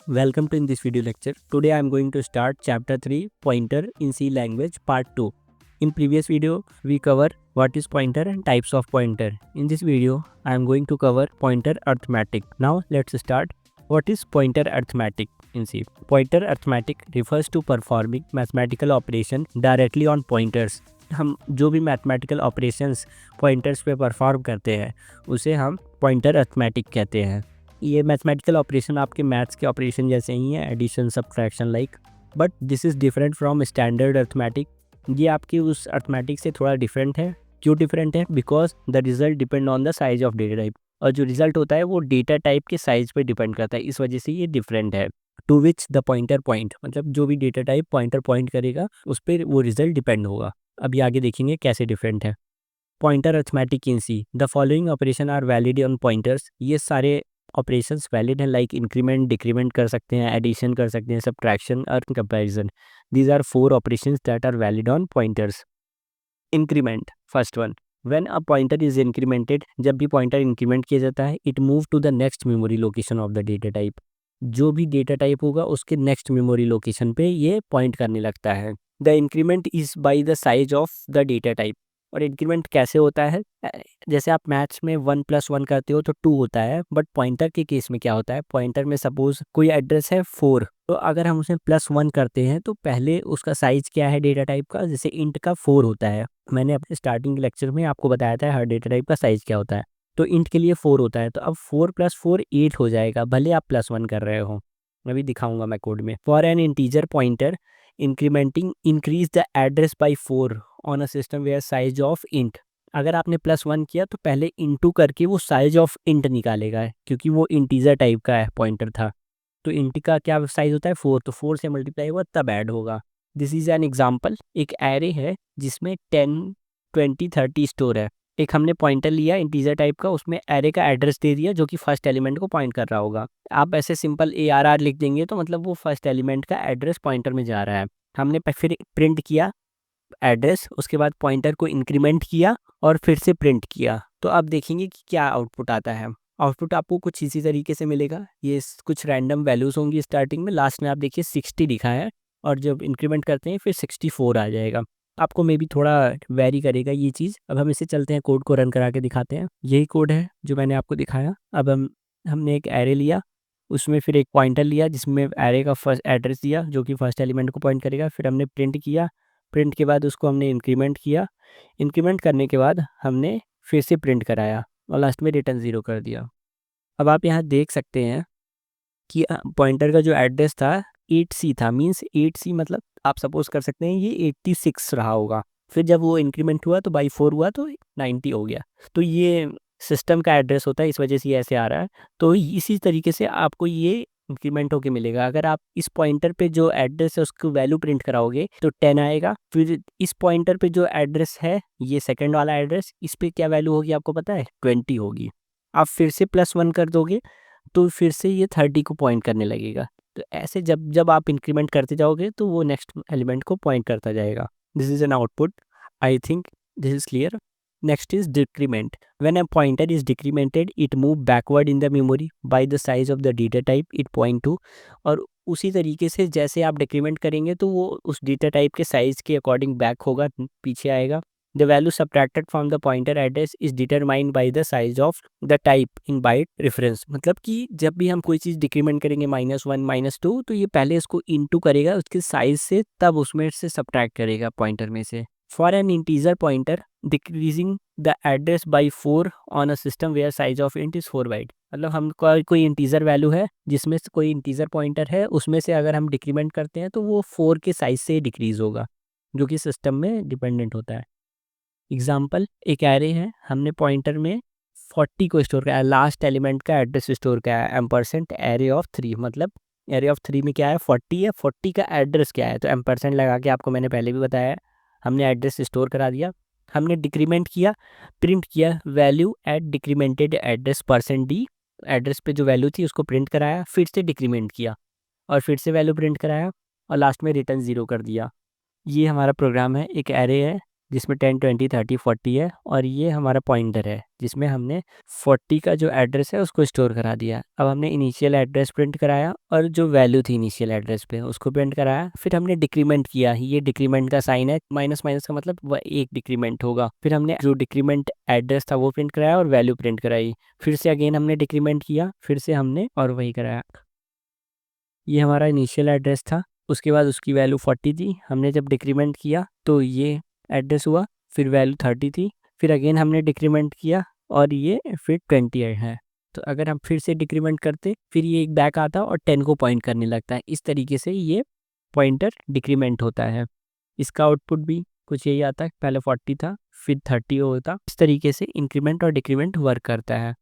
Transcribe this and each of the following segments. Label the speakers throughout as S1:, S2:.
S1: Welcome to in this video lecture. Today I am going to start chapter 3 Pointer in C language part 2. In previous video we cover what is pointer and types of pointer. In this video I am going to cover pointer arithmetic. Now let's start. What is pointer arithmetic in C? Pointer arithmetic refers to performing mathematical operation directly on pointers. हम जो भी mathematical operations pointers पे perform करते हैं उसे हम pointer arithmetic कहते हैं। ये मैथमेटिकल ऑपरेशन आपके मैथ्स के ऑपरेशन जैसे ही हैं, addition subtraction like, but this is different from standard arithmetic. ये आपकी उस अर्थमेटिक से थोड़ा डिफरेंट है। क्यों डिफरेंट है? Because the result depend on the size of data type, और जो रिजल्ट होता है वो डेटा टाइप के साइज पे डिपेंड करता है, इस वजह से ये डिफरेंट है। To which the pointer point, मतलब जो भी डेटा टाइप पॉइंटर पॉइंट करेगा उस पर वो रिजल्ट डिपेंड होगा। अभी आगे देखेंगे कैसे डिफरेंट है। Pointer arithmetic in C, the following operation are valid on pointers. ये सारे ऑपरेशंस वैलिड हैं, लाइक इंक्रीमेंट, डिक्रीमेंट कर सकते हैं, एडिशन कर सकते हैं, सब्ट्रैक्शन और comparison. These are 4 operations that are valid on pointers. Increment, first one, when a pointer is incremented, जब भी पॉइंटर इंक्रीमेंट किया जाता है, it move to the next memory location of the data type. जो भी data type होगा उसके next memory location पे ये पॉइंट करने लगता है। The increment is by the size of the data type. और इंक्रीमेंट कैसे होता है? जैसे आप मैथ्स में 1 + 1 करते हो तो 2 होता है, बट पॉइंटर के केस में क्या होता है? पॉइंटर में सपोज कोई एड्रेस है 4, तो अगर हम उसे +1 करते हैं तो पहले उसका साइज क्या है डेटा टाइप का? जैसे इंट का 4 होता है। मैंने अपने स्टार्टिंग लेक्चर में आपको बताया था हर डेटा टाइप का साइज क्या होता है। तो इंट के लिए 4 होता है, तो अब 4 + 4 8 हो जाएगा, भले आप +1 कर रहे हो। अभी दिखाऊंगा मैं कोड में। For an integer pointer incrementing increase the address by 4 on a system where size of int. अगर आपने +1 किया तो पहले इंटू करके वो साइज ऑफ इंट निकालेगा, क्योंकि वो इंटीजर टाइप का है पॉइंटर था। तो इंट का क्या साइज होता है? 4, तो 4 से मल्टीप्लाई हुआ तब ऐड होगा। This is an example. एक एरे है जिसमें 10, 20, 30 स्टोर है। एक हमने पॉइंटर लिया इंटीजर टाइप का, उसमें एरे का एड्रेस दे दिया जो कि फर्स्ट एलिमेंट को पॉइंट कर रहा होगा। आप ऐसे सिंपल ARR लिख देंगे तो मतलब वो फर्स्ट एलिमेंट का एड्रेस पॉइंटर में जा रहा है। हमने फिर प्रिंट किया एड्रेस, उसके बाद पॉइंटर को इंक्रीमेंट किया और फिर से प्रिंट किया। तो अब देखेंगे कि क्या आउटपुट आता है। आउटपुट आपको कुछ इसी तरीके से मिलेगा। ये कुछ रैंडम वैल्यूज होंगी स्टार्टिंग में, लास्ट में आप देखिए 60 लिखा है, और जब इंक्रीमेंट करते हैं फिर 64 आ जाएगा। आपको मे बी थोड़ा वेरी करेगा ये चीज़। अब हम इसे चलते हैं, कोड को रन करा के दिखाते हैं। यही कोड है जो मैंने आपको दिखाया। अब हमने एक एरे लिया, उसमें फिर एक पॉइंटर लिया जिसमें एरे का फर्स्ट एड्रेस दिया जो कि फर्स्ट एलिमेंट को पॉइंट करेगा। फिर हमने प्रिंट किया, प्रिंट के बाद उसको हमने इंक्रीमेंट किया, इंक्रीमेंट करने के बाद हमने फिर से प्रिंट कराया और लास्ट में रिटर्न 0 कर दिया। अब आप यहाँ देख सकते हैं कि पॉइंटर का जो एड्रेस था 8C था, मीन्स 8C मतलब आप सपोज कर सकते हैं ये 86 रहा होगा। फिर जब वो इंक्रीमेंट हुआ तो बाई 4 हुआ तो 90 हो गया। तो ये सिस्टम का एड्रेस होता है, इस वजह से ये ऐसे आ रहा है। तो इसी तरीके से आपको ये इंक्रीमेंट होके मिलेगा। अगर आप इस पॉइंटर पे जो एड्रेस है उसको वैल्यू प्रिंट कराओगे तो 10 आएगा। फिर इस पॉइंटर पे जो एड्रेस है, ये सेकंड वाला एड्रेस, इस पे क्या वैल्यू होगी आपको पता है? 20 होगी। आप फिर से +1 कर दोगे तो फिर से ये 30 को पॉइंट करने लगेगा। तो ऐसे जब जब आप इंक्रीमेंट करते जाओगे तो वो नेक्स्ट एलिमेंट को पॉइंट करता जाएगा। This is an output. I think this is clear. Next is decrement. When a pointer is डिक्रीमेंटेड it move backward in the memory by the size of the data type it point two. और उसी तरीके से जैसे आप decrement करेंगे तो वो उस डेटा टाइप के साइज के अकॉर्डिंग बैक होगा, पीछे आएगा। The value subtracted from the pointer address is determined by the size of the type in byte reference। मतलब कि जब भी हम कोई चीज़ डिक्रीमेंट करेंगे -1, -2, तो ये पहले इसको इनटू करेगा उसके साइज से, तब उसमें से सब्ट्रैक्ट करेगा पॉइंटर में से। For an integer pointer decreasing the address by 4 on a system where size of int is 4 byte. मतलब हम कोई इंटीजर वैल्यू है जिसमें से कोई इंटीजर पॉइंटर है, उसमें से अगर हम डिक्रीमेंट करते हैं तो वो 4 के साइज से डिक्रीज होगा, जो कि सिस्टम में डिपेंडेंट होता है। एग्जाम्पल, एक एरे है, हमने पॉइंटर में 40 को स्टोर किया है, लास्ट एलिमेंट का एड्रेस स्टोर किया है एम्परसेंट एरे ऑफ 3। मतलब एरे ऑफ 3 में क्या है? 40 है, 40 का एड्रेस क्या है? तो एम्परसेंट लगा के आपको मैंने पहले भी बताया, हमने एड्रेस स्टोर करा दिया। हमने डिक्रीमेंट किया, प्रिंट किया value at decremented address %d। Address पे जो वैल्यू थी उसको प्रिंट कराया, फिर से डिक्रीमेंट किया और फिर से वैल्यू प्रिंट कराया और लास्ट में रिटर्न 0 कर दिया। ये हमारा प्रोग्राम है। एक एरे है जिसमें 10, 20, 30, 40 है, और ये हमारा पॉइंटर है जिसमें हमने 40 का जो एड्रेस है उसको स्टोर करा दिया। अब हमने इनिशियल एड्रेस प्रिंट कराया और जो वैल्यू थी इनिशियल एड्रेस पे उसको प्रिंट कराया। फिर हमने डिक्रीमेंट किया, ये डिक्रीमेंट का साइन है, माइनस माइनस का मतलब वह एक डिक्रीमेंट होगा। फिर हमने जो डिक्रीमेंट एड्रेस था वो प्रिंट कराया और वैल्यू प्रिंट कराई। फिर से अगेन हमने डिक्रीमेंट किया, फिर से हमने और वही कराया। ये हमारा इनिशियल एड्रेस था, उसके बाद उसकी वैल्यू 40 थी। हमने जब डिक्रीमेंट किया तो ये एड्रेस हुआ, फिर वैल्यू 30 थी, फिर अगेन हमने डिक्रीमेंट किया और ये फिर 28 है। तो अगर हम फिर से डिक्रीमेंट करते फिर ये एक बैक आता और 10 को पॉइंट करने लगता है। इस तरीके से ये पॉइंटर डिक्रीमेंट होता है। इसका आउटपुट भी कुछ यही आता है, पहले 40 था फिर 30 होता। इस तरीके से इंक्रीमेंट और डिक्रीमेंट वर्क करता है।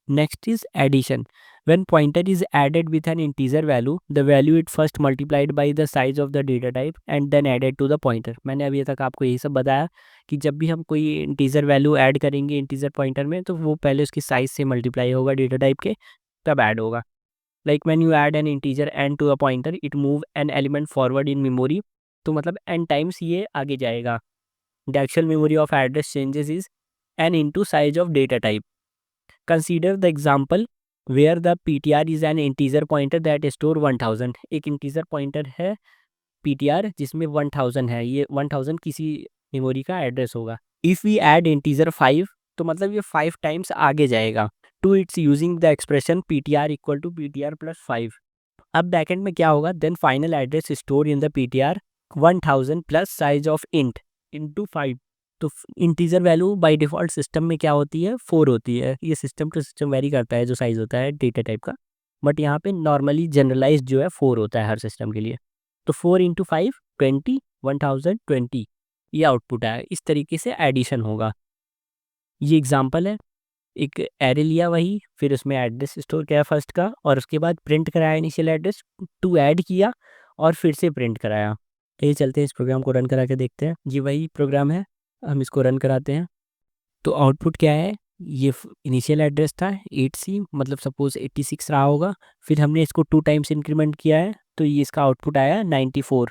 S1: Next is addition. When pointer is added with an integer value, the value it first multiplied by the size of the data type and then added to the pointer. मैंने अभी तक आपको यही सब बताया कि जब भी हम कोई इंटीजर वैल्यू ऐड करेंगे इंटीजर पॉइंटर में तो वो पहले उसकी साइज से मल्टीप्लाई होगा डेटा टाइप के, तब ऐड होगा। Like when you add an integer n to a pointer it move an element forward in memory. तो मतलब n टाइम्स ये आगे जाएगा। The actual memory of address changes is n into size of data type. Consider the example where the PTR is an integer pointer that store 1000। एक integer pointer है PTR जिसमें 1000 है, ये 1000 किसी मेमोरी का एड्रेस होगा। If we add integer 5 तो मतलब ये 5 टाइम्स आगे जाएगा to its using the expression PTR equal to PTR plus 5। अब बैकेंड में क्या होगा, then final address stored in the PTR 1000 plus size of int into 5। तो integer value by default system में क्या होती है, 4 होती है। ये सिस्टम टू सिस्टम वेरी करता है जो साइज़ होता है डेटा टाइप का, बट यहाँ पे नॉर्मली जनरलाइज जो है 4 होता है हर सिस्टम के लिए। तो 4 इंटू 5 20, 1020 ये आउटपुट है। इस तरीके से एडिशन होगा। ये एग्जांपल है, एक एरे लिया वही, फिर उसमें एड्रेस स्टोर किया फर्स्ट का और उसके बाद प्रिंट कराया इनिशियल एड्रेस, टू ऐड किया और फिर से प्रिंट कराया। ये चलते हैं इस प्रोग्राम को रन करा के देखते हैं। ये वही प्रोग्राम है, हम इसको रन कराते हैं। तो आउटपुट क्या है, ये इनिशियल एड्रेस था 8C, मतलब सपोज 86 रहा होगा। फिर हमने इसको 2 टाइम्स इंक्रीमेंट किया है तो ये इसका आउटपुट आया 94।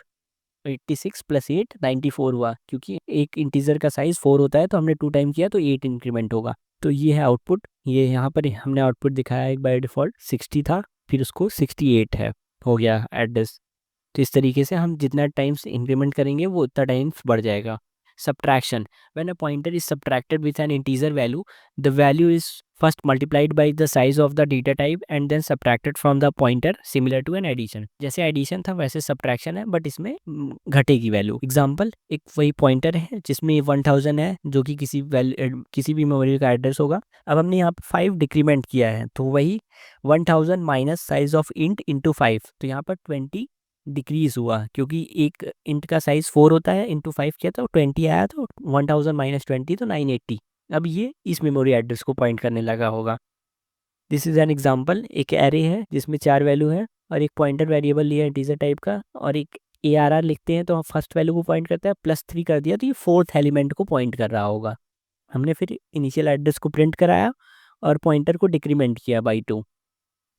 S1: 86 प्लस 8 94 हुआ, क्योंकि एक इंटीजर का साइज़ 4 होता है तो हमने 2 टाइम किया तो 8 इंक्रीमेंट होगा। तो ये है आउटपुट। ये यहाँ पर हमने आउटपुट दिखाया एक बाय डिफ़ॉल्ट 60 था, फिर उसको 68 है, हो गया एड्रेस। तो इस तरीके से हम जितना टाइम्स इंक्रीमेंट करेंगे वो उतना टाइम्स बढ़ जाएगा। Subtraction. When a pointer is subtracted with an integer value, the value is first multiplied by the size of the data type and then subtracted from the pointer, similar to an addition। जैसे addition था वैसे subtraction है, but इसमें घटेगी value. Example, एक वही pointer है जिसमें 1000 है जो कि किसी भी मेमोरी का एड्रेस होगा। अब हमने यहाँ पर 5 डिक्रीमेंट किया है तो वही 1000 minus size of int into 5, तो यहाँ पर 20 डिक्रीज हुआ, क्योंकि एक इंट का साइज 4 होता है, इंटू 5 किया तो 20 आया, तो 1000 माइनस 20 तो 980। अब ये इस मेमोरी एड्रेस को पॉइंट करने लगा होगा। दिस इज एन एग्जांपल, एक एरे है जिसमें 4 वैल्यू है और एक पॉइंटर वेरिएबल लिया है इंटीजर टाइप का, और एक ARR लिखते हैं तो फर्स्ट वैल्यू को पॉइंट करता है, +3 कर दिया तो ये 4th एलिमेंट को पॉइंट कर रहा होगा। हमने फिर इनिशियल एड्रेस को प्रिंट कराया और पॉइंटर को डिक्रीमेंट किया बाई 2,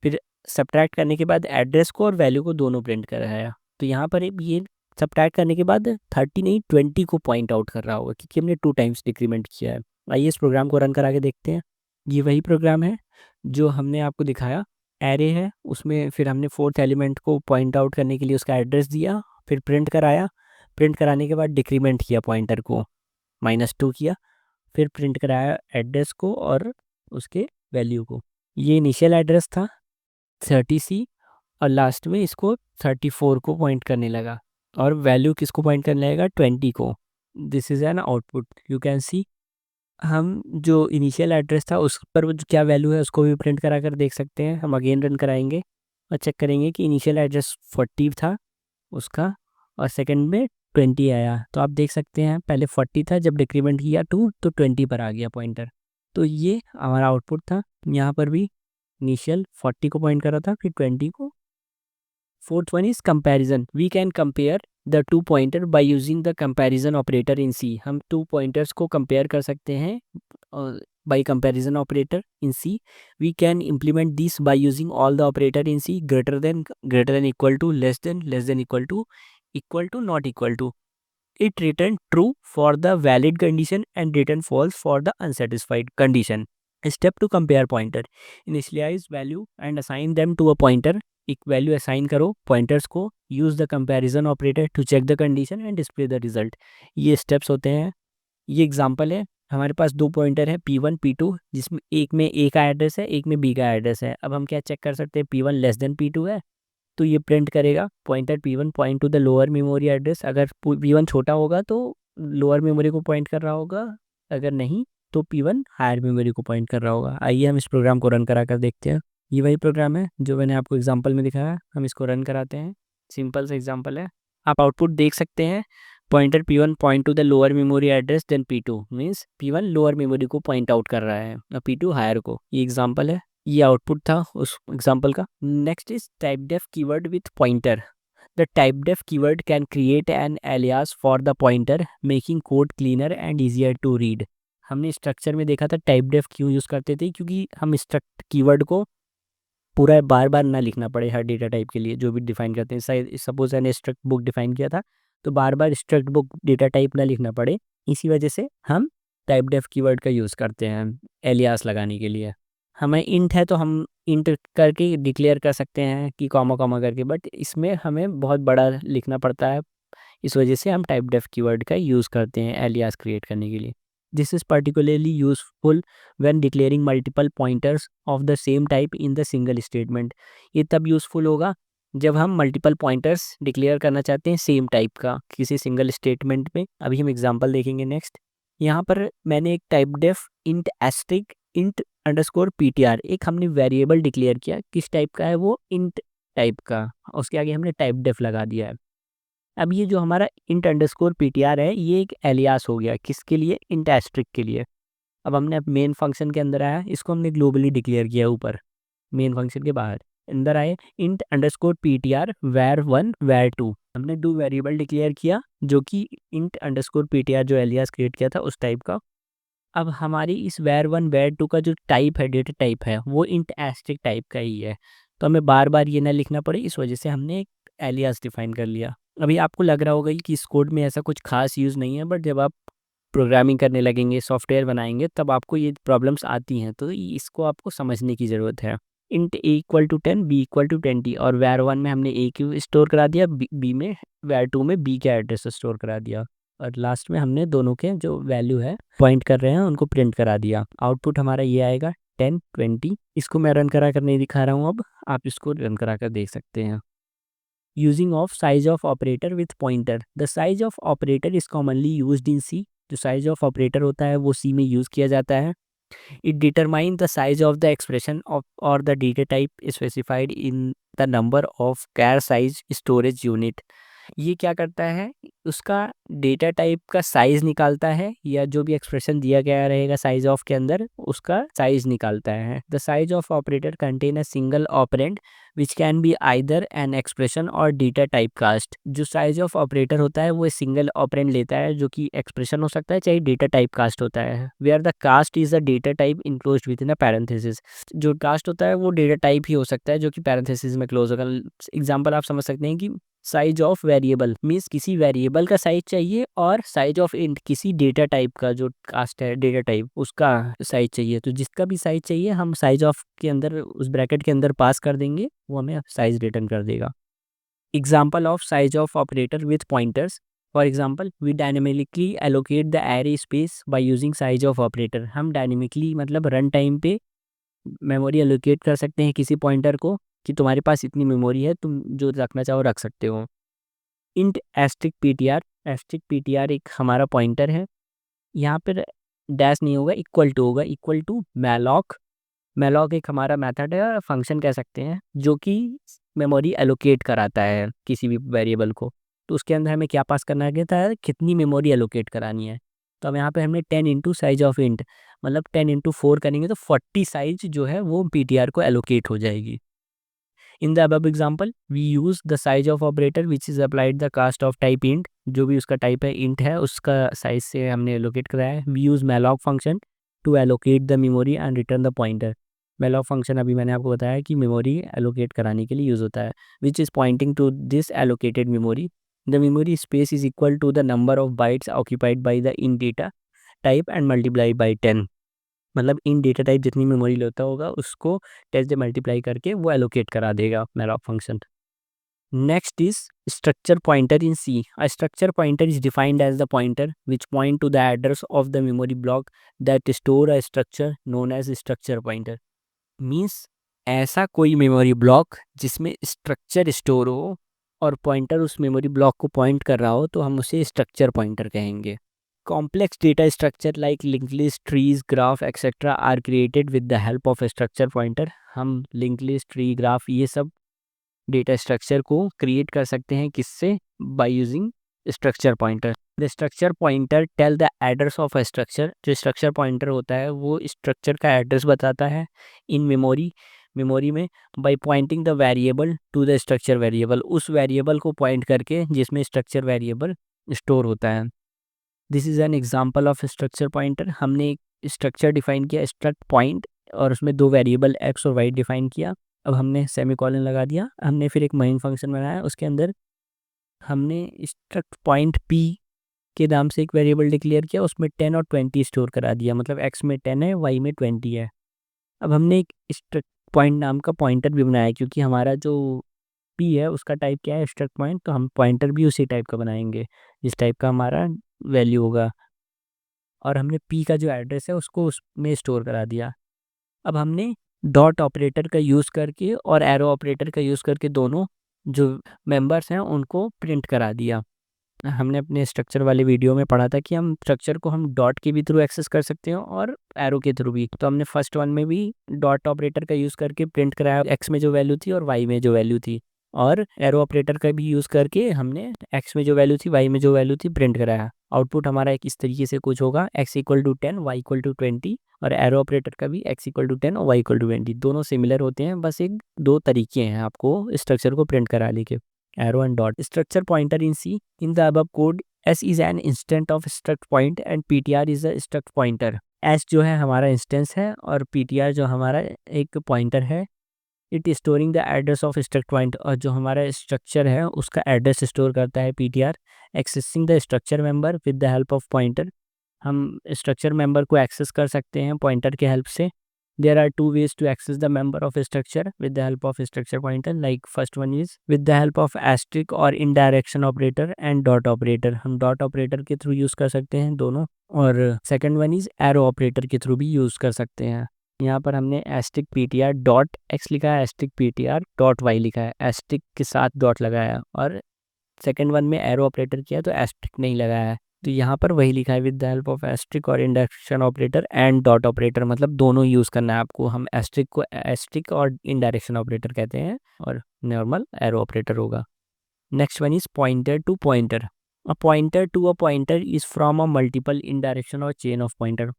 S1: फिर सब्ट्रैक्ट करने के बाद एड्रेस को और वैल्यू को दोनों प्रिंट कराया। तो यहाँ पर ये सब्ट्रैक्ट करने के बाद 30 नहीं 20 को पॉइंट आउट कर रहा होगा, क्योंकि हमने 2 टाइम्स डिक्रीमेंट किया है। आइए इस प्रोग्राम को रन करा के देखते हैं। ये वही प्रोग्राम है जो हमने आपको दिखाया, एरे है उसमें फिर हमने 4th एलिमेंट को पॉइंट आउट करने के लिए उसका एड्रेस दिया, फिर प्रिंट कराया। प्रिंट कराने के बाद डिक्रीमेंट किया पॉइंटर को, -2 किया, फिर प्रिंट कराया एड्रेस को और उसके वैल्यू को। ये इनिशियल एड्रेस था 30C और लास्ट में इसको 34 को पॉइंट करने लगा, और वैल्यू किसको पॉइंट करने लगेगा, 20 को। This is an output, you can see. हम जो इनिशियल एड्रेस था उस पर वो जो क्या वैल्यू है उसको भी प्रिंट करा कर देख सकते हैं। हम अगेन रन कराएंगे और चेक करेंगे कि इनिशियल एड्रेस 40 था उसका और सेकंड में 20 आया। तो आप देख सकते हैं पहले 40 था, जब डिक्रीमेंट किया 2 तो 20 पर आ गया पॉइंटर। तो ये हमारा आउटपुट था। यहाँ पर भी इनिशियल 40 को पॉइंट कर रहा था, फिर 20 को। Fourth one is comparison. We can compare the 2 pointer by using the comparison operator in C. हम 2 पॉइंटर्स को कंपेयर कर सकते हैं by comparison operator in C. We can implement this by using all the operator in C, greater than, equal to, less than, equal to, not equal to. It return true for the valid condition and return false for the unsatisfied condition. Step to compare pointer. Initialize value and assign them to a pointer. एक value assign करो pointers को. Use the comparison operator to check the condition and display the result. ये steps होते हैं. ये example है. हमारे पास दो पॉइंटर है P1 P2, जिसमें एक में A का एड्रेस है, एक में B का एड्रेस है. अब हम क्या चेक कर सकते हैं, P1 लेस देन P2 है तो ये प्रिंट करेगा pointer P1 point to the lower memory address. अगर P1 छोटा होगा तो लोअर मेमोरी को पॉइंट कर रहा होगा, अगर नहीं तो P1 हायर मेमोरी को पॉइंट कर रहा होगा. आइए हम इस प्रोग्राम को रन करा कर देखते हैं. ये वही प्रोग्राम है जो मैंने आपको एग्जांपल में दिखाया. हम इसको रन कराते हैं. सिंपल सा एग्जांपल है. आप आउटपुट देख सकते हैं. Pointer P1 point to the lower memory address then P2 means P1 lower memory को पॉइंट आउट कर रहा है और P2 हायर को. ये एग्जांपल है. ये आउटपुट था उस एग्जांपल का. Next is typedef keyword with pointer. The typedef keyword can create an alias for the pointer making code cleaner and easier to read. हमने स्ट्रक्चर में देखा था टाइप डेफ क्यों यूज़ करते थे, क्योंकि हम स्ट्रक्ट कीवर्ड को पूरा बार बार ना लिखना पड़े हर डेटा टाइप के लिए जो भी डिफाइन करते हैं. सपोज मैंने स्ट्रक्ट बुक डिफाइन किया था तो बार बार स्ट्रक्ट बुक डेटा टाइप ना लिखना पड़े. इसी वजह से हम टाइप डेफ कीवर्ड का यूज़ करते हैं एलियास लगाने के लिए. हमें इंट है तो हम इंट करके डिक्लेयर कर सकते हैं कि कॉमा कॉमा करके, बट इसमें हमें बहुत बड़ा लिखना पड़ता है. इस वजह से हम टाइप डेफ कीवर्ड का यूज़ करते हैं एलियास क्रिएट करने के लिए. This is particularly useful when declaring multiple pointers of the same type in the single statement. ये तब यूज़फुल होगा जब हम मल्टीपल पॉइंटर्स डिक्लेयर करना चाहते हैं सेम टाइप का किसी सिंगल स्टेटमेंट में. अभी हम एग्जांपल देखेंगे नेक्स्ट. यहाँ पर मैंने एक typedef int asterisk int underscore PTR एक हमने वेरिएबल डिक्लेयर किया. किस टाइप का है वो, इंट टाइप का. उसके आगे हमने टाइप डेफ लगा दिया है. अब ये जो हमारा इंट अंडरस्कोर PTR है ये एक एलियास हो गया. किसके लिए, इंट एस्ट्रिक के लिए. अब हमने मेन फंक्शन के अंदर आया, इसको हमने ग्लोबली डिक्लेयर किया ऊपर मेन फंक्शन के बाहर. अंदर आए int underscore PTR var1 var2. हमने दो वेरिएबल डिक्लेयर किया जो कि इंट अंडरस्कोर PTR जो एलियास क्रिएट किया था उस टाइप का. अब हमारी इस var1 var2 का जो टाइप है, डेटा टाइप है, वो इंट एस्ट्रिक टाइप का ही है. तो हमें बार बार ये ना लिखना पड़े, इस वजह से हमने एक एलियास डिफाइन कर लिया. अभी आपको लग रहा होगा कि इस कोड में ऐसा कुछ खास यूज़ नहीं है, बट जब आप प्रोग्रामिंग करने लगेंगे, सॉफ्टवेयर बनाएंगे, तब आपको ये प्रॉब्लम्स आती हैं. तो इसको आपको समझने की ज़रूरत है. Int a equal to 10 b equal to 20 और var1 में हमने a क्यू स्टोर करा दिया, b में var2 में b का एड्रेस स्टोर करा दिया और लास्ट में हमने दोनों के जो वैल्यू है पॉइंट कर रहे हैं उनको प्रिंट करा दिया. आउटपुट हमारा ये आएगा 10 20. इसको मैं रन करा कर नहीं दिखा रहा हूँ. अब आप इसको रन करा कर देख सकते हैं. Using of size of operator with pointer. The size of operator is commonly used in C. जो साइज ऑफ ऑपरेटर होता है वो C में यूज़ किया जाता है. It determine the size of the expression of or the data type specified in the number of char size storage unit. ये क्या करता है, उसका डेटा टाइप का साइज निकालता है या जो भी एक्सप्रेशन दिया गया रहेगा साइज ऑफ के अंदर उसका साइज निकालता है. The size of operator contain a single operand which can be either an expression और डेटा टाइप कास्ट. जो साइज ऑफ ऑपरेटर होता है वो सिंगल ऑपरेंड लेता है जो कि एक्सप्रेशन हो सकता है चाहे डेटा टाइप कास्ट होता है. Where the cast is the data type enclosed within a parenthesis. जो कास्ट होता है वो डेटा टाइप ही हो सकता है जो कि पैरेंथेसिस में क्लोज होगा. एग्जाम्पल आप समझ सकते हैं कि साइज ऑफ वेरिएबल मीन्स किसी वेरिएबल का साइज चाहिए और साइज ऑफ इंट किसी डेटा टाइप का जो कास्ट है डेटा टाइप उसका साइज चाहिए. तो जिसका भी साइज चाहिए हम साइज ऑफ के अंदर उस ब्रैकेट के अंदर पास कर देंगे, वो हमें साइज रिटर्न कर देगा. Example of size of operator with pointers. For example we dynamically allocate the array space by using size of operator. हम डायनेमिकली मतलब रन टाइम पे मेमोरी एलोकेट कर सकते हैं किसी पॉइंटर को कि तुम्हारे पास इतनी मेमोरी है, तुम जो रखना चाहो रख सकते हो. इंट एस्ट्रिक PTR एक हमारा पॉइंटर है. यहाँ पर डैश नहीं होगा, इक्वल टू होगा, इक्वल टू मैलॉक. मैलॉक एक हमारा मेथड है, फंक्शन कह सकते हैं, जो कि मेमोरी एलोकेट कराता है किसी भी वेरिएबल को. तो उसके अंदर हमें क्या पास करना है, कितनी मेमोरी एलोकेट करानी है. तो अब यहाँ पे हमने 10 इंटू साइज ऑफ इंट मतलब 10 इंटू 4 करेंगे तो 40 साइज जो है वो PTR को एलोकेट हो जाएगी. In the above example we use the size of operator which is applied the cast of type int. जो भी उसका टाइप है इंट है उसका साइज से हमने एलोकेट कराया है. We use malloc function to allocate the memory and return the pointer. Malloc function अभी मैंने आपको बताया कि मेमोरी एलोकेट कराने के लिए यूज़ होता है. Which is pointing to this allocated memory. The memory space is equal to the number of bytes occupied by the in data type and multiply by 10। मतलब इन डेटा टाइप जितनी memory लेता होगा उसको 10 से multiply करके वो allocate करा देगा malloc function. Next is structure pointer in C. A structure pointer is defined as the pointer which point to the address of the memory block that store a structure known as structure pointer. Means ऐसा कोई memory block जिसमें structure store हो और pointer उस memory block को point कर रहा हो तो हम उसे स्ट्रक्चर पॉइंटर कहेंगे। Complex data structure like linked list, trees, graph, etc. are created with the help of a structure pointer. हम linked list, tree, graph ये सब डेटा स्ट्रक्चर को क्रिएट कर सकते हैं किससे? By using structure pointer. The structure pointer tell the address of a structure. जो structure pointer होता है वो स्ट्रक्चर का एड्रेस बताता है इन मेमोरी में by pointing the variable to the structure variable, उस वेरिएबल को पॉइंट करके जिसमें स्ट्रक्चर वेरिएबल स्टोर होता है। This is an example of structure pointer. हमने एक स्ट्रक्चर डिफाइन किया स्ट्रक्ट पॉइंट और उसमें दो वेरिएबल एक्स और वाई डिफाइन किया। अब हमने सेमीकोलन लगा दिया, हमने फिर एक मेन फंक्शन बनाया, उसके अंदर हमने स्ट्रक्ट पॉइंट पी के नाम से एक वेरिएबल डिक्लेयर किया, उसमें 10 और 20 स्टोर करा दिया। मतलब एक्स में 10 है, वाई में 20 है। अब हमने एक स्ट्रक्ट पॉइंट नाम का पॉइंटर भी बनाया क्योंकि हमारा जो पी है उसका टाइप क्या है? Struct point. तो हम पॉइंटर भी उसी टाइप का बनाएंगे जिस टाइप का हमारा वैल्यू होगा। और हमने पी का जो एड्रेस है उसको उसमें स्टोर करा दिया। अब हमने डॉट ऑपरेटर का यूज़ करके और एरो ऑपरेटर का यूज़ करके दोनों जो मेंबर्स हैं उनको प्रिंट करा दिया। हमने अपने स्ट्रक्चर वाले वीडियो में पढ़ा था कि हम स्ट्रक्चर को हम डॉट के भी थ्रू एक्सेस कर सकते हैं और एरो के थ्रू भी। तो हमने फर्स्ट वन में भी डॉट ऑपरेटर का यूज़ करके प्रिंट कराया एक्स में जो वैल्यू थी और वाई में जो वैल्यू थी, और एरो ऑपरेटर का भी यूज़ करके हमने एक्स में जो वैल्यू थी वाई में जो वैल्यू थी प्रिंट कराया। आउटपुट हमारा एक इस तरीके से कुछ होगा, X equal to 10, Y equal to 20। और एरो ऑपरेटर का भी एक्स इक्वल टू 10 और वाई इक्वल टू 20 दोनों सिमिलर होते हैं, बस एक दो तरीके हैं आपको स्ट्रक्चर को प्रिंट कराने के, arrow and dot. Structure pointer in C in the above code, S is an instant of struct point and PTR is a struct pointer. S जो है हमारा इंस्टेंस है और पीटीआर जो हमारा एक पॉइंटर है। It storing the address of struct point, और जो हमारा स्ट्रक्चर है उसका एड्रेस स्टोर करता है PTR. Accessing the structure member with the help of pointer, हम स्ट्रक्चर मेंबर को एक्सेस कर सकते हैं पॉइंटर के हेल्प से। There are two ways to access the member of structure with the help of structure pointer. Like first one is with the help of asterisk or indirection operator and dot operator, हम dot operator के through use कर सकते हैं दोनों। और second one is arrow operator के through भी use कर सकते हैं। यहाँ पर हमने एस्टिक पीटीआर डॉट एक्स लिखा है, एस्टिक पीटीआर डॉट वाई लिखा है, एस्टिक के साथ डॉट लगाया, और सेकंड वन में एरो ऑपरेटर किया तो एस्टिक नहीं लगाया है। तो यहाँ पर वही लिखा है with the help of asterisk और indirection operator and dot operator, मतलब दोनों यूज़ करना है आपको। हम एस्ट्रिक को एस्ट्रिक और इंडायरेक्शन ऑपरेटर कहते हैं और नॉर्मल एरो ऑपरेटर होगा। Next one is pointer to pointer. A pointer to a pointer is from a multiple indirection or chain of pointer.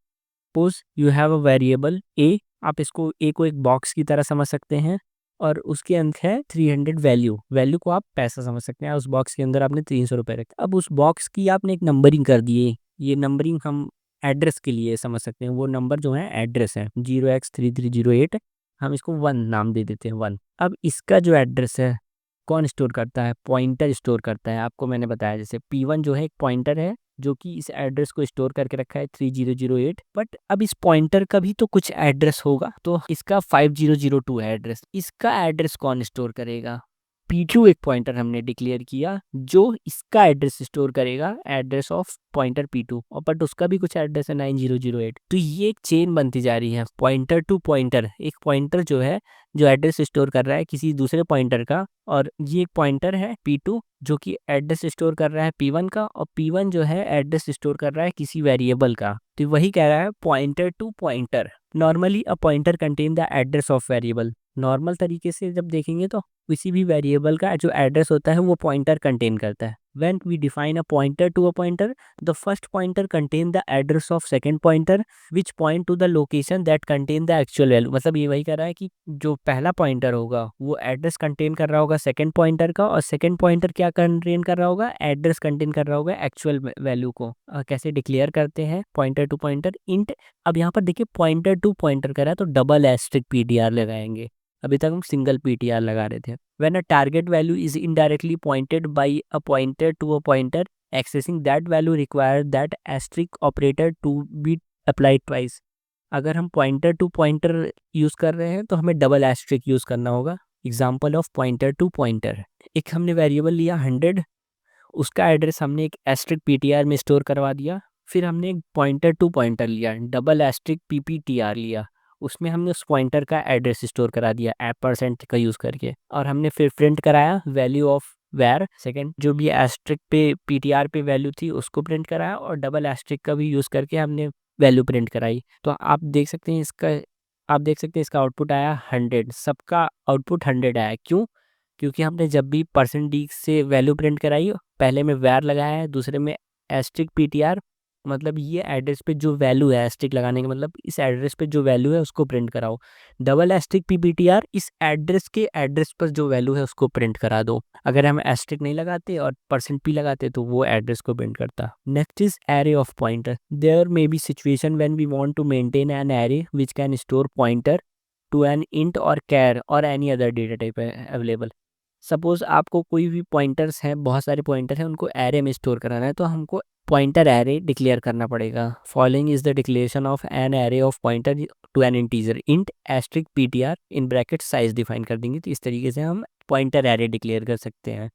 S1: Suppose you have a variable A, आप इसको ए को एक box की तरह समझ सकते हैं और उसके अंदर है 300 वैल्यू को आप पैसा समझ सकते हैं। उस बॉक्स के अंदर आपने 300 रुपये रखे। अब उस बॉक्स की आपने एक नंबरिंग कर दिए, ये नंबरिंग हम एड्रेस के लिए समझ सकते हैं। वो नंबर जो है एड्रेस है 0x3308, हम इसको 1 नाम दे देते हैं 1। अब इसका जो एड्रेस है कौन स्टोर करता है? पॉइंटर स्टोर करता है। आपको मैंने बताया जैसे P1 जो है एक पॉइंटर है जो कि इस एड्रेस को स्टोर करके रखा है 3008। बट अब इस पॉइंटर का भी तो कुछ एड्रेस होगा, तो इसका 5002 है एड्रेस। इसका एड्रेस कौन स्टोर करेगा? P2 एक पॉइंटर हमने डिक्लेयर किया जो इसका एड्रेस स्टोर करेगा, एड्रेस ऑफ पॉइंटर P2, और बट उसका भी कुछ एड्रेस है 9008। तो ये एक चेन बनती जा रही है पॉइंटर टू पॉइंटर। एक पॉइंटर जो है जो एड्रेस स्टोर कर रहा है किसी दूसरे पॉइंटर का, और ये एक पॉइंटर है P2 जो कि एड्रेस स्टोर कर रहा है P1 का, और P1 जो है एड्रेस स्टोर कर रहा है किसी वेरिएबल का। तो वही कह रहा है pointer to pointer. Normally a pointer contain the address of variable. Normal तरीके से जब देखेंगे तो किसी भी वेरिएबल का जो एड्रेस होता है वो पॉइंटर कंटेन करता है। When we define a pointer to a pointer, the first pointer contain the address of second pointer, which point to the location that contain the actual value। मतलब ये वही कर रहा है कि जो पहला पॉइंटर होगा वो एड्रेस कंटेन कर रहा होगा सेकंड पॉइंटर का, और सेकंड पॉइंटर क्या कंटेन कर रहा होगा? एड्रेस कंटेन कर रहा होगा एक्चुअल वैल्यू को। कैसे डिक्लेयर करते हैं पॉइंटर टू पॉइंटर? इंट। अब यहाँ पर देखिए पॉइंटर टू पॉइंटर कर रहा है तो डबल एस्ट्रिक पीटीआर लगाएंगे। अभी तक हम सिंगल पीटीआर लगा रहे थे। When a target value is indirectly pointed by a pointer to a pointer, accessing that value require that asterisk operator to be applied twice. अगर हम पॉइंटर टू पॉइंटर यूज़ कर रहे हैं तो हमें डबल एस्ट्रिक यूज़ करना होगा। Example of pointer to pointer, एक हमने वेरिएबल लिया 100, उसका एड्रेस हमने एक एस्ट्रिक पीटीआर में स्टोर करवा दिया। फिर हमने एक पॉइंटर टू पॉइंटर लिया, डबल एस्ट्रिक पीपीटीआर लिया, उसमें हमने उस पॉइंटर का एड्रेस स्टोर करा दिया %, का यूज़ करके, और हमने फिर प्रिंट कराया वैल्यू ऑफ वैर सेकेंड, जो भी एस्ट्रिक पे पीटीआर पे वैल्यू थी उसको प्रिंट कराया, और डबल एस्ट्रिक का भी यूज़ करके हमने वैल्यू प्रिंट कराई। तो आप देख सकते हैं इसका आउटपुट आया 100, सबका आउटपुट 100 आया। क्यों? क्योंकि हमने जब भी %d से वैल्यू प्रिंट कराई, पहले में वैर लगाया है, दूसरे में एस्ट्रिक पीटीआर, मतलब ये एड्रेस पे जो वैल्यू है, एस्ट्रिक लगाने का मतलब इस एड्रेस पे जो वैल्यू है उसको प्रिंट कराओ। डबल एस्ट्रिक पीपीटीआर, इस एड्रेस के एड्रेस पर जो वैल्यू है उसको प्रिंट करा दो। अगर हम एस्ट्रिक नहीं लगाते और %p लगाते तो वो एड्रेस को प्रिंट करता। Next is array of pointer. There may be situation when we want to maintain an array which can store pointer to an int और कैर और any other data type available. Suppose आपको कोई भी pointers हैं, बहुत सारे pointer हैं, उनको एरे में स्टोर कराना है, तो हमको पॉइंटर एरे डिक्लेयर करना पड़ेगा। Following is the declaration of an array of pointer to an integer int asterisk PTR in bracket size define कर देंगे। तो इस तरीके से हम पॉइंटर एरे डिक्लेयर कर सकते हैं।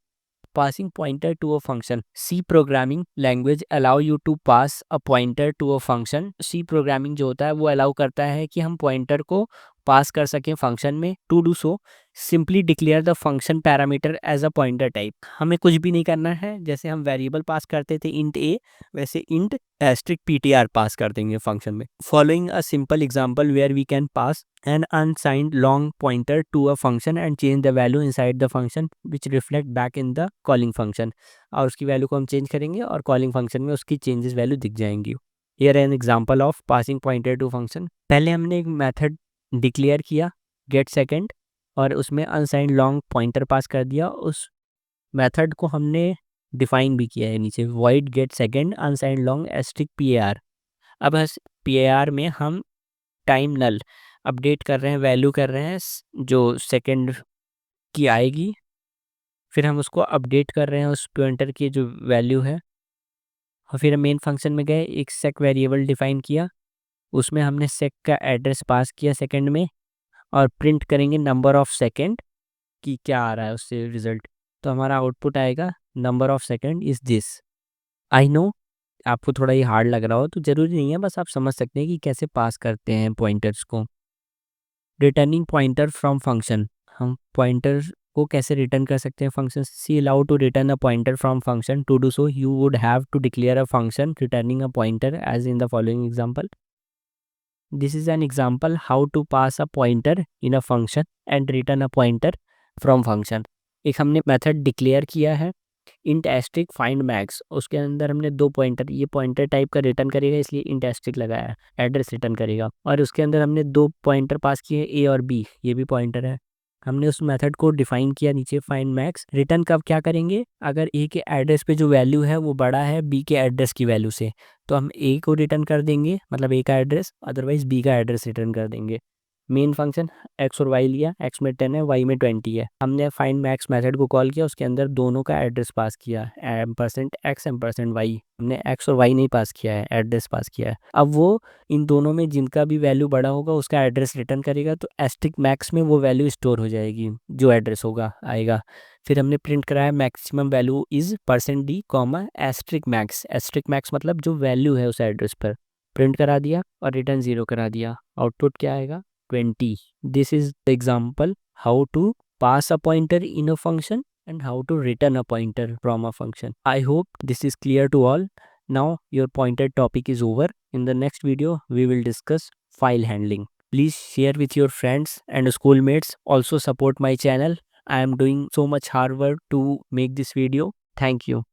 S1: Passing pointer to a function. C programming language allow you to pass a pointer to a function. C programming जो होता है वो अलाउ करता है कि हम पॉइंटर को पास कर सकें फंक्शन में। To do so simply declare the function parameter as a pointer type. हमें कुछ भी नहीं करना है, जैसे हम वेरिएबल पास करते थे इंट ए, वैसे इंट एस्ट्रिक पीटीआर पास कर देंगे फंक्शन में। Following a simple example where we can pass an unsigned long pointer to a function and change the value inside the function which reflect back in the calling function। और उसकी value को हम change करेंगे और calling function में उसकी changes value दिख जाएंगी। Here an example of passing pointer to function। पहले हमने एक मेथड डिक्लेयर किया get second और उसमें unsigned long pointer पास कर दिया। उस मेथड को हमने डिफाइन भी किया है नीचे, void get second unsigned long asterisk par। अब par में हम टाइम नल अपडेट कर रहे हैं, वैल्यू कर रहे हैं जो सेकंड की आएगी, फिर हम उसको अपडेट कर रहे हैं उस पॉइंटर की जो वैल्यू है। और फिर मेन फंक्शन में गए, एक सेक वेरिएबल डिफाइन किया, उसमें हमने सेक का एड्रेस पास किया सेकंड में, और प्रिंट करेंगे नंबर ऑफ सेकंड कि क्या आ रहा है उससे रिजल्ट। तो हमारा आउटपुट आएगा number of second is this. I know आपको थोड़ा ये हार्ड लग रहा हो, तो ज़रूरी नहीं है, बस आप समझ सकते हैं कि कैसे पास करते हैं पॉइंटर्स को। रिटर्निंग पॉइंटर फ्रॉम फंक्शन, हम पॉइंटर को कैसे रिटर्न कर सकते हैं function. C allow to return a pointer from function. To do so you would have to declare a function returning a pointer as in the following example. This is an example how to pass a pointer in a function and return a pointer from function. एक हमने method declare किया है int asterisk find max, उसके अंदर हमने दो pointer, ये pointer type का रिटर्न करेगा इसलिए इंट एस्ट्रिक लगाया है, एड्रेस रिटर्न करेगा। और उसके अंदर हमने दो पॉइंटर पास किए, ए और बी, ये भी पॉइंटर है। हमने उस मेथड को डिफाइन किया नीचे फाइंड मैक्स। रिटर्न कब क्या करेंगे, अगर ए के एड्रेस पे जो वैल्यू है वो बड़ा है बी के एड्रेस की वैल्यू से, तो हम ए को रिटर्न कर देंगे, मतलब ए का एड्रेस, अदरवाइज बी का एड्रेस रिटर्न कर देंगे। मेन फंक्शन एक्स और वाई लिया, एक्स में 10 है, वाई में 20 है। हमने फाइंड मैक्स मेथड को कॉल किया, उसके अंदर दोनों का एड्रेस पास किया, %x %y। हमने एक्स और वाई नहीं पास किया है, एड्रेस पास किया है। अब वो इन दोनों में जिनका भी वैल्यू बड़ा होगा उसका एड्रेस रिटर्न करेगा, तो एस्ट्रिक मैक्स में वो वैल्यू स्टोर हो जाएगी जो एड्रेस होगा आएगा। फिर हमने प्रिंट कराया maximum value is %d comma asterisk max. Asterisk max मतलब जो वैल्यू है उस एड्रेस पर, प्रिंट करा दिया और रिटर्न 0 करा दिया। आउटपुट क्या आएगा, 20। This is the example how to pass a pointer in a function and how to return a pointer from a function. I hope this is clear to all. Now your pointer topic is over. In the next video, we will discuss file handling. Please share with your friends and schoolmates. Also support my channel. I am doing so much hard work to make this video. Thank you.